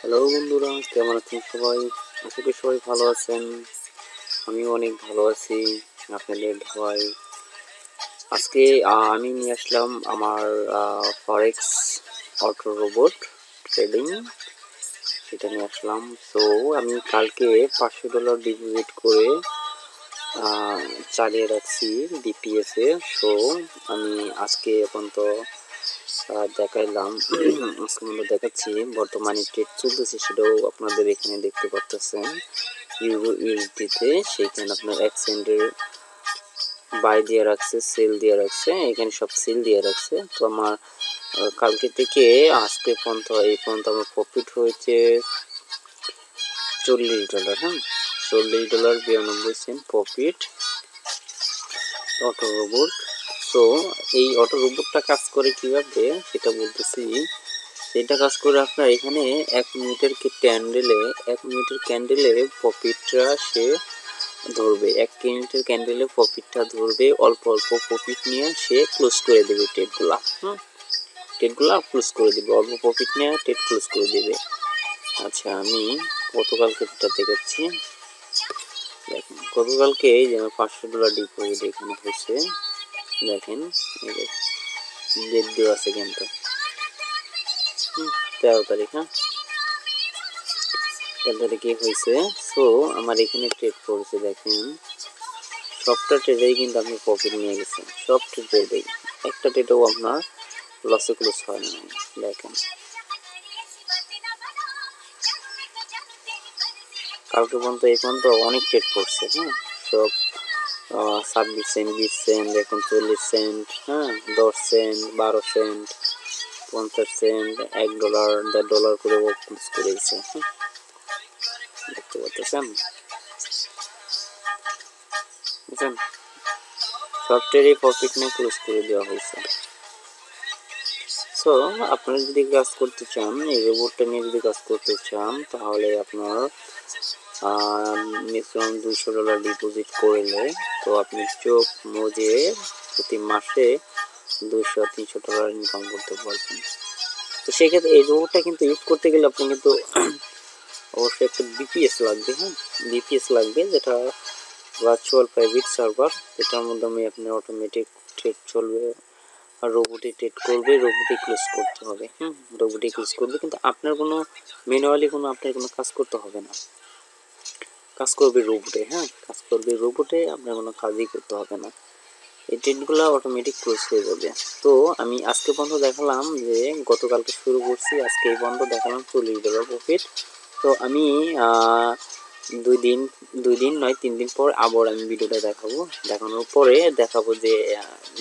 Hello বন্ধুরা, কেমন আছেন সবাই? আশা করি সবাই ভালো আছেন। আমিও অনেক ভালো আছি আপনাদের দোয়ায়। আজকে আমি নিয়ে আসলাম আমার ফরেক্স অটো রোবট ট্রেডিং, সেটা নিয়ে আসলাম। তো আমি কালকে $500 ডিপোজিট করে চালিয়ে রাখছি বিপিএসে। সো আমি আজকে পর্যন্ত দেখাইলাম, আজকে মধ্যে দেখাচ্ছি বর্তমানে ট্রেড চলতেছে, সেটাও আপনাদের এখানে দেখতে পাচ্ছেন। ইউরো ইউএসডিতে সেইখানে আপনার এক্সচেঞ্জের বাই দিয়ে রাখছে, সেল দিয়ে রাখছে, এখানে সব সেল দিয়ে রাখছে। তো আমার কালকে থেকে আজকে পর্যন্ত এই পর্যন্ত আমার প্রফিট হয়েছে $40। হ্যাঁ, $40.92 প্রফিট অটো রোবট। তো এই অটো রোবটটা কাজ করে কিভাবে সেটা বলতেছি। সেটা কাজ করে আপনার এখানে 1 মিনিটের ক্যান্ডেলে প্রফিটটা সে ধরবে, 1 মিনিটের ক্যান্ডেলে প্রফিটটা ধরবে, অল্প অল্প প্রফিট নিয়ে সে ক্লোজ করে দেবে ট্রেডগুলা। ট্রেডগুলা ক্লোজ করে দেবে, অল্প প্রফিট নিয়ে ট্রেড ক্লোজ করে দেবে। আচ্ছা, আমি গতকালকে যেটা দেখাচ্ছি, দেখেন গতকালকে এই যে $500 ডিপোজিট এখানে হয়েছে, দেখেন এই যে ডেট দেওয়া আছে কিন্তু 13 তারিখ। হ্যাঁ, 13 তারিখে হয়েছে। সো আমার এখানে ট্রেড পড়েছে, দেখেন সবটা ট্রেডেই কিন্তু আপনি প্রফিট নিয়ে গেছেন, সব ট্রেডেই, একটা ট্রেডেও আপনার লসে ক্লোজ হয় না। দেখেন কালকে পর্যন্ত এই পর্যন্ত অনেক ট্রেড পড়ছে। হ্যাঁ, সব 26 সেন্ট, 20 সেন্ট, দেখুন 40 সেন্ট, হ্যাঁ 10 সেন্ট, 12 সেন্ট, 50 সেন্ট, $1, $1.5 করে ক্লোজ করে দিচ্ছে। দেখতে পাচ্ছেন, বুঝছেন, সব ট্রেডে প্রফিট নিয়ে ক্লোজ করে দেওয়া হয়েছে। সো আপনারা যদি কাজ করতে চান, এই রোবটটা নিয়ে যদি কাজ করতে চান, তাহলে আপনার ম্যাক্সিমাম $200 ডিপোজিট করলে তো আপনি চোখ মুজে প্রতি মাসে $200-300 ইনকাম করতে পারবেন। তো সেক্ষেত্রে এই রোবটটা কিন্তু ইউজ করতে গেলে আপনি কিন্তু অবশ্যই একটা বিপিএস লাগবে। হ্যাঁ, বিপিএস লাগবে, যেটা ভার্চুয়াল প্রাইভেট সার্ভার, যেটার মাধ্যমে আপনার অটোমেটিক ট্রেড চলবে আর রোবটে ট্রেড করবে, রোবটে ক্লোজ করতে হবে। রোবটে ক্লোজ করবে, কিন্তু আপনার কোনো ম্যানুয়ালি আপনার কোনো কাজ করতে হবে না, কাজ করবে রোবটে। হ্যাঁ, কাজ করবে রোবটে, আপনার কোনো কাজই করতে হবে না, এই ট্রেডগুলো অটোমেটিক ক্লোজ হয়ে যাবে। তো আমি আজকে পর্যন্ত দেখালাম যে গতকালকে শুরু করছি, আজকে এই পর্যন্ত দেখালাম $40 প্রফিট। তো আমি 2 দিন নয় 3 দিন পর আবার আমি ভিডিওটা দেখানোর পরে দেখাবো যে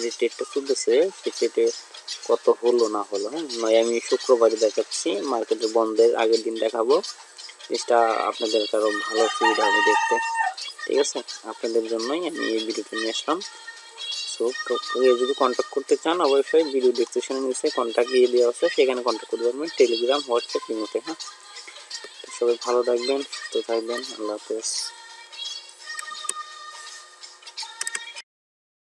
যে ট্রেডটা চলতেছে সেই ট্রেডে কত হলো না হলো। হ্যাঁ, নয় আমি শুক্রবারে দেখাচ্ছি, মার্কেটের বন্ধের আগের দিন দেখাবো, জিনিসটা আপনাদের কারো ভালো সুবিধা হবে দেখতে। ঠিক আছে, আপনাদের জন্যই আমি এই ভিডিওটা নিয়ে আসলাম। সো যদি কন্ট্যাক্ট করতে চান, অবশ্যই ভিডিও ডিসক্রিপশনে নিচে কন্ট্যাক্ট দিয়ে দেওয়া আছে, সেখানে কন্ট্যাক্ট করতে পারবেন, টেলিগ্রাম, হোয়াটসঅ্যাপ, ইমোতে। হ্যাঁ, সবাই ভালো থাকবেন, সুস্থ থাকবেন, আল্লাহ হাফেজ।